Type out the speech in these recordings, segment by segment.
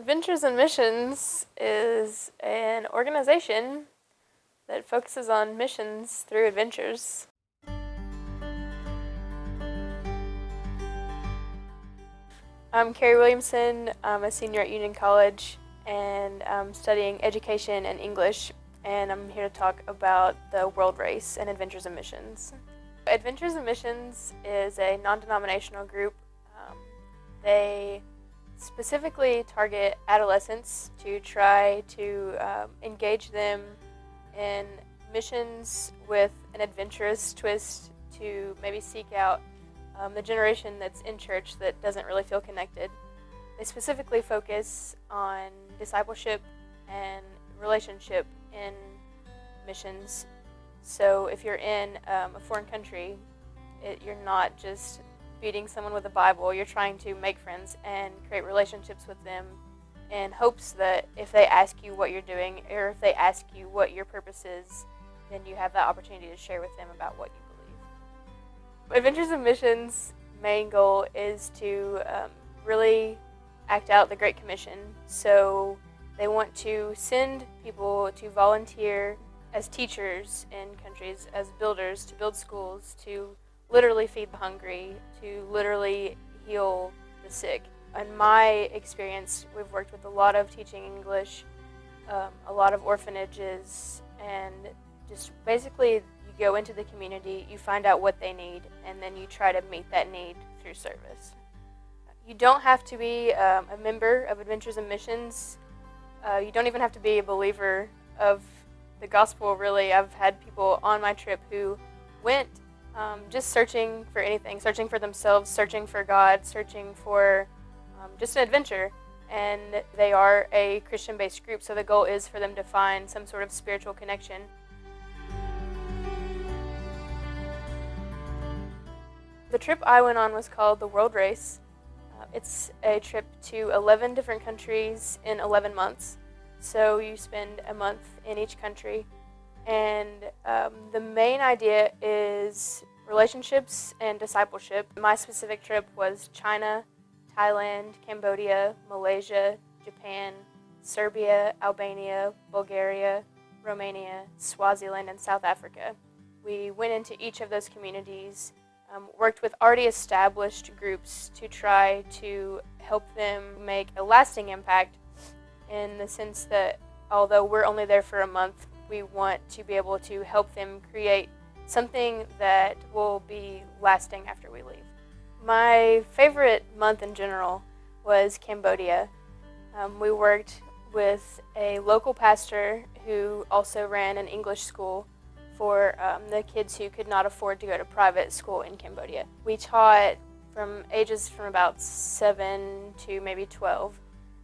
Adventures in Missions is an organization that focuses on missions through adventures. I'm Carrie Williamson. I'm a senior at Union College, and I'm studying education and English, and I'm here to talk about the World Race and Adventures in Missions. Adventures in Missions is a non-denominational group. They specifically target adolescents to try to engage them in missions with an adventurous twist to maybe seek out the generation that's in church that doesn't really feel connected. They specifically focus on discipleship and relationship in missions. So if you're in a foreign country, you're not just beating someone with a Bible. You're trying to make friends and create relationships with them in hopes that if they ask you what you're doing or if they ask you what your purpose is, then you have that opportunity to share with them about what you believe. Adventures in Missions' main goal is to really act out the Great Commission. So they want to send people to volunteer as teachers in countries, as builders, to build schools, to literally feed the hungry, to literally heal the sick. In my experience, we've worked with a lot of teaching English, a lot of orphanages, and just basically you go into the community, you find out what they need, and then you try to meet that need through service. You don't have to be a member of Adventures in Missions. You don't even have to be a believer of the gospel, really. I've had people on my trip who went just searching for anything, searching for themselves, searching for God, searching for just an adventure. And they are a Christian-based group, so the goal is for them to find some sort of spiritual connection. The trip I went on was called the World Race. It's a trip to 11 different countries in 11 months. So you spend a month in each country. And the main idea is relationships and discipleship. My specific trip was China, Thailand, Cambodia, Malaysia, Japan, Serbia, Albania, Bulgaria, Romania, Swaziland, and South Africa. We went into each of those communities, worked with already established groups to try to help them make a lasting impact, in the sense that although we're only there for a month, we want to be able to help them create something that will be lasting after we leave. My favorite month in general was Cambodia. We worked with a local pastor who also ran an English school for the kids who could not afford to go to private school in Cambodia. We taught from ages from about 7 to maybe 12.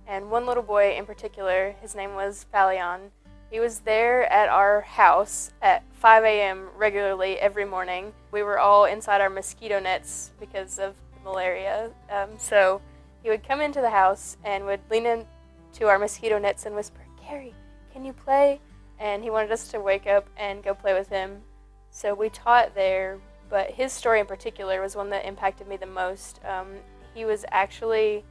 And one little boy in particular, his name was Palion. He was there at our house at 5 a.m. regularly every morning. We were all inside our mosquito nets because of malaria. So he would come into the house and would lean into our mosquito nets and whisper, "Carrie, can you play?" And he wanted us to wake up and go play with him. So we taught there, but his story in particular was one that impacted me the most. He was actually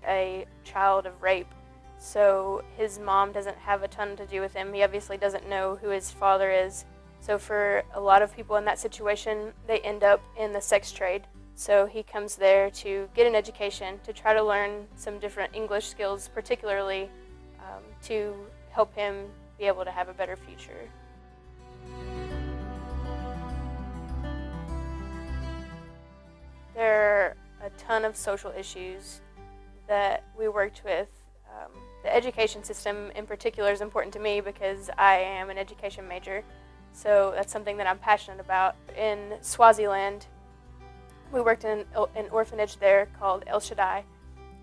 a child of rape. So his mom doesn't have a ton to do with him. He obviously doesn't know who his father is. So for a lot of people in that situation, they end up in the sex trade. So he comes there to get an education, to try to learn some different English skills, particularly to help him be able to have a better future. There are a ton of social issues that we worked with. The education system in particular is important to me because I am an education major, so that's something that I'm passionate about. In Swaziland, we worked in an orphanage there called El Shaddai,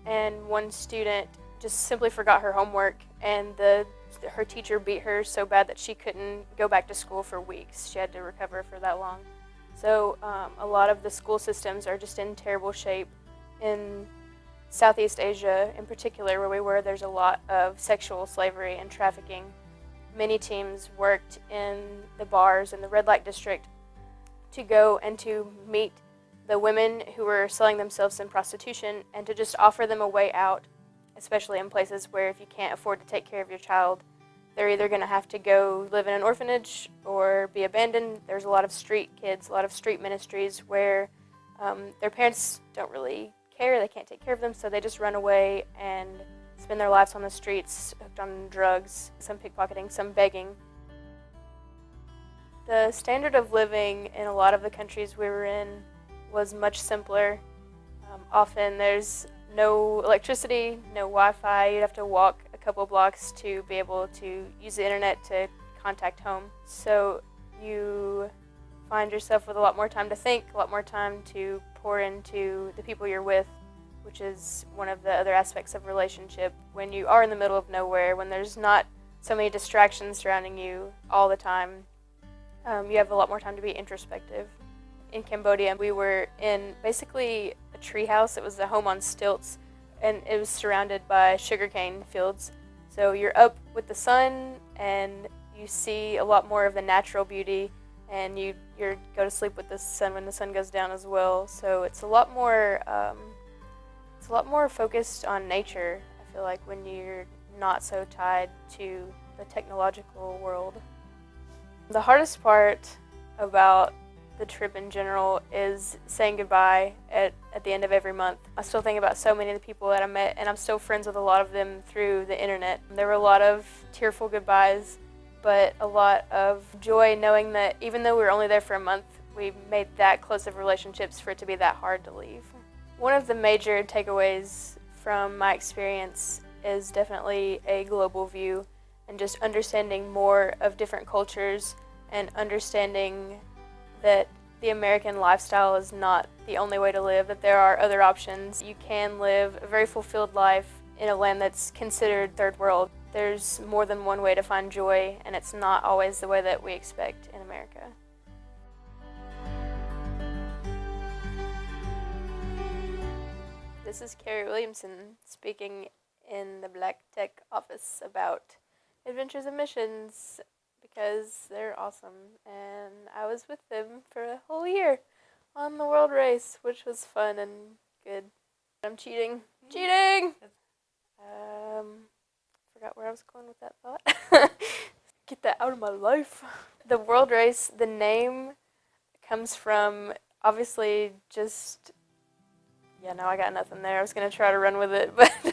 and one student just simply forgot her homework, and her teacher beat her so bad that she couldn't go back to school for weeks. She had to recover for that long. So a lot of the school systems are just in terrible shape. In Southeast Asia, in particular, where we were, there's a lot of sexual slavery and trafficking. Many teams worked in the bars in the red light district to go and to meet the women who were selling themselves in prostitution and to just offer them a way out especially in places where if you can't afford to take care of your child, they're either going to have to go live in an orphanage or be abandoned. There's a lot of street kids, a lot of street ministries where their parents don't really care, they can't take care of them, so they just run away and spend their lives on the streets, hooked on drugs, some pickpocketing, some begging. The standard of living in a lot of the countries we were in was much simpler. Often there's no electricity, no Wi-Fi. You'd have to walk a couple blocks to be able to use the internet to contact home. So you find yourself with a lot more time to think, a lot more time to pour into the people you're with, which is one of the other aspects of relationship. When you are in the middle of nowhere, when there's not so many distractions surrounding you all the time, you have a lot more time to be introspective. In Cambodia, we were in basically a tree house. It was a home on stilts, and it was surrounded by sugarcane fields. So you're up with the sun, and you see a lot more of the natural beauty, and you go to sleep with the sun when the sun goes down as well. So it's a lot more focused on nature, I feel like, when you're not so tied to the technological world. The hardest part about the trip in general is saying goodbye at the end of every month. I still think about so many of the people that I met, and I'm still friends with a lot of them through the internet. There were a lot of tearful goodbyes, but a lot of joy knowing that even though we were only there for a month, we made that close of relationships for it to be that hard to leave. One of the major takeaways from my experience is definitely a global view and just understanding more of different cultures and understanding that the American lifestyle is not the only way to live, that there are other options. You can live a very fulfilled life in a land that's considered third world. There's more than one way to find joy, and it's not always the way that we expect in America. This is Carrie Williamson speaking in the Black Tech office about Adventures and Missions because they're awesome, and I was with them for a whole year on the world race, which was fun and good. I'm cheating. Cheating! Forgot where I was going with that thought. Get that out of my life. The world race, the name comes from obviously just... Yeah, no, I got nothing there. I was going to try to run with it, but